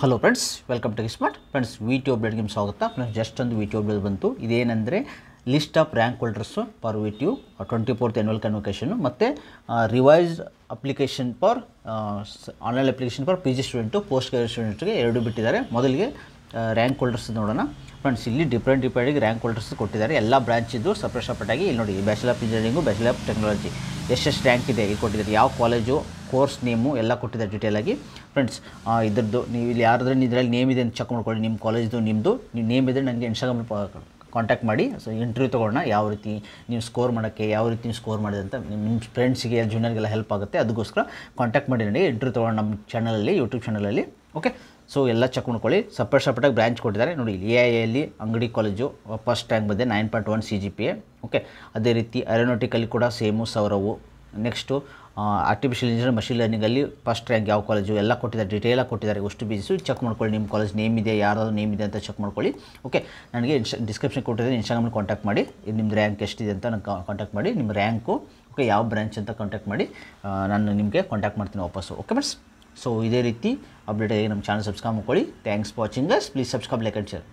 Hello friends, welcome to smart friends. VTO update ನಿಮಗೆ ಸ್ವಾಗತ. Friends, just ಒಂದು VTO update ಬಂತು. ಇದೇನೆಂದರೆ list of rank holders for VTU 24th annual convocation ಮತ್ತು revised application for online application for P G student post graduate ಸ್ಟೂಡೆಂಟ್ಗೆ ಎರಡು ಬಿಟ್ಟಿದ್ದಾರೆ. ಮೊದಲಿಗೆ ರ್ಯಾಂಕ್ ಹೋಲ್ಡರ್ಸ್ ನೋಡೋಣ. ಫ್ರೆಂಡ್ಸ್, ಇಲ್ಲಿ ಡಿಫ್ರೆಂಟ್ ರ್ಯಾಂಕ್ ಹೋಲ್ಡರ್ಸ್ ಕೊಟ್ಟಿದ್ದಾರೆ. ಎಲ್ಲ ಬ್ರಾಂಚ್ ಇದ್ದು ಸಪ್ರೇಟಾಗಿ ಇಲ್ಲಿ ನೋಡಿ, bachelor of engineering, bachelor of technology ಎಷ್ಟೆಷ್ಟು ರ್ಯಾಂಕ್ ಇದೆ ಇಲ್ಲಿ ಕೊಟ್ಟಿದ್ದಾರೆ. ಯಾವ ಕಾಲೇಜು, ಕೋರ್ಸ್ ನೇಮು ಎಲ್ಲ ಕೊಟ್ಟಿದ್ದಾರೆ ಡೀಟೇಲಾಗಿ. ಫ್ರೆಂಡ್ಸ್, ಇದ್ರದ್ದು ನೀವು ಇಲ್ಲಿ ಯಾರಾದ್ರೂ ಇದರಲ್ಲಿ ನೇಮ್ ಇದೆ ಅಂತ ಚೆಕ್ ಮಾಡ್ಕೊಳ್ಳಿ. ನಿಮ್ಮ ಕಾಲೇಜ್ದು ನಿಮ್ಮದು ನೇಮ್ ಇದ್ದರೆ ನನಗೆ ಇನ್ಸ್ಟಾಗ್ರಾಮ್ ಕಾಂಟ್ಯಾಕ್ಟ್ ಮಾಡಿ. ಸೊ ಇಂಟರ್ವ್ಯೂ ತೊಗೊಳ್ಳೋಣ, ಯಾವ ರೀತಿ ನೀವು ಸ್ಕೋರ್ ಮಾಡೋಕ್ಕೆ, ಯಾವ ರೀತಿ ನೀವು ಸ್ಕೋರ್ ಮಾಡಿದೆ ಅಂತ ನಿಮ್ಮ ಫ್ರೆಂಡ್ಸಿಗೆ ಜೂನಿಯರ್ಗೆಲ್ಲ ಹೆಲ್ಪ್ ಆಗುತ್ತೆ. ಅದಕ್ಕೋಸ್ಕರ ಕಾಂಟ್ಯಾಕ್ಟ್ ಮಾಡಿ ನನಗೆ ಇಂಟರ್ವ್ಯೂ ತೊಗೊಳ್ಳೋಣ ನಮ್ಮ ಚಾನಲಲ್ಲಿ, ಯೂಟ್ಯೂಬ್ ಚಾನಲಲ್ಲಿ. ಓಕೆ, ಸೊ ಎಲ್ಲ ಚೆಕ್ ಮಾಡ್ಕೊಳ್ಳಿ. ಸಪ್ರೇಟಾಗಿ ಬ್ರಾಂಚ್ ಕೊಟ್ಟಿದ್ದಾರೆ ನೋಡಿ. ಎಐಯಲ್ಲಿ ಅಂಗಡಿ ಕಾಲೇಜು ಫಸ್ಟ್ ರ್ಯಾಂಕ್ ಬಂದೆ 9.1 CGPA. ಓಕೆ, ಅದೇ ರೀತಿ ಏರೋನಾಟಿಕಲ್ಲಿ ಕೂಡ same 1000. Next artificial engineer machine ಲರ್ನಿಂಗಲ್ಲಿ ಫಸ್ಟ್ ರ್ಯಾಂಕ್ ಯಾವ ಕಾಲೇಜು ಎಲ್ಲ ಕೊಟ್ಟಿದ್ದಾರೆ, ಡೀಟೇಲಾಗಿ ಕೊಟ್ಟಿದ್ದಾರೆ. ಅಷ್ಟು ಬಿಸಿಸು ಚೆಕ್ ಮಾಡ್ಕೊಳ್ಳಿ. ನಿಮ್ಮ ಕಾಲೇಜ್ ನೇಮ್ ಇದೆ, ಯಾರಾದರೂ ನೇಮ್ ಇದೆ ಅಂತ ಚೆಕ್ ಮಾಡ್ಕೊಳ್ಳಿ. ಓಕೆ, ನನಗೆ ಡಿಸ್ಕ್ರಿಪ್ಷನ್ ಕೊಟ್ಟಿದ್ದಾರೆ, ಇನ್ಸ್ಟಾಗ್ರಾಮಲ್ಲಿ ಕಾಂಟ್ಯಾಕ್ಟ್ ಮಾಡಿ. ನಿಮ್ಮದು ರ್ಯಾಂಕ್ ಎಷ್ಟಿದೆ ಅಂತ ನನಗೆ ಕಾಂಟ್ಯಾಕ್ಟ್ ಮಾಡಿ. ನಿಮ್ಮ ರ್ಯಾಂಕು ಓಕೆ ಯಾವ ಬ್ರಾಂಚ್ ಅಂತ ಕಾಂಟ್ಯಾಕ್ಟ್ ಮಾಡಿ, ನಾನು ನಿಮಗೆ ಕಾಂಟ್ಯಾಕ್ಟ್ ಮಾಡ್ತೀನಿ ವಾಪಸ್ಸು. ಓಕೆ ಫ್ರೆಂಡ್ಸ್, ಸೊ ಇದೇ ರೀತಿ ಅಪ್ಡೇಟ್ ಆಗಿ ನಮ್ಮ ಚಾನಲ್ ಸಬ್ಸ್ಕ್ರೈಬ್ ಮಾಡ್ಕೊಳ್ಳಿ. Thanks for watching us. Please subscribe, like and share.